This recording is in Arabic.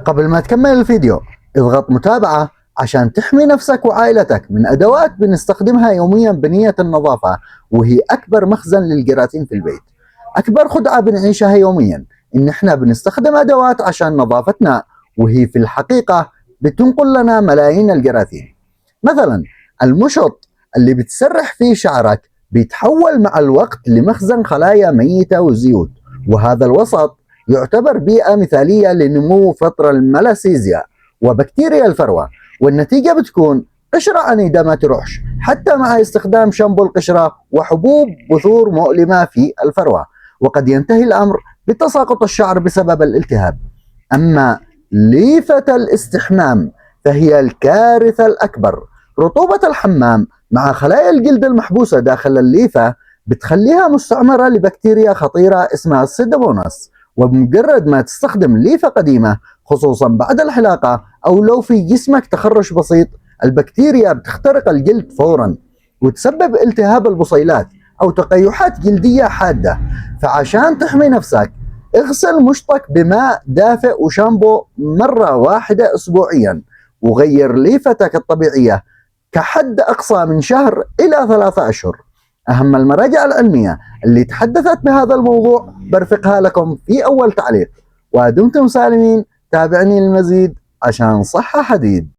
قبل ما تكمل الفيديو اضغط متابعة عشان تحمي نفسك وعائلتك من أدوات بنستخدمها يوميا بنية النظافة، وهي أكبر مخزن للجراثيم في البيت. أكبر خدعة بنعيشها يوميا إن إحنا بنستخدم أدوات عشان نظافتنا، وهي في الحقيقة بتنقل لنا ملايين الجراثيم. مثلا المشط اللي بتسرح فيه شعرك بيتحول مع الوقت لمخزن خلايا ميتة وزيوت، وهذا الوسط يعتبر بيئة مثالية لنمو فطر الملاسيزيا وبكتيريا الفروة، والنتيجة بتكون قشرة عنيدة ما تروحش حتى مع استخدام شامبو القشرة وحبوب بثور مؤلمة في الفروة، وقد ينتهي الأمر بتساقط الشعر بسبب الالتهاب. أما ليفة الاستحمام فهي الكارثة الأكبر. رطوبة الحمام مع خلايا الجلد المحبوسة داخل الليفة بتخليها مستعمرة لبكتيريا خطيرة اسمها السيدوموناس، وبمجرد ما تستخدم ليفة قديمة خصوصا بعد الحلاقة أو لو في جسمك تخرش بسيط، البكتيريا بتخترق الجلد فورا وتسبب التهاب البصيلات أو تقيحات جلدية حادة. فعشان تحمي نفسك اغسل مشطك بماء دافئ وشامبو مرة واحدة أسبوعيا، وغير ليفتك الطبيعية كحد أقصى من شهر إلى 3 أشهر. أهم المراجع العلمية اللي تحدثت بهذا الموضوع برفقها لكم في أول تعليق. ودمتم سالمين، تابعني المزيد عشان صحة حديد.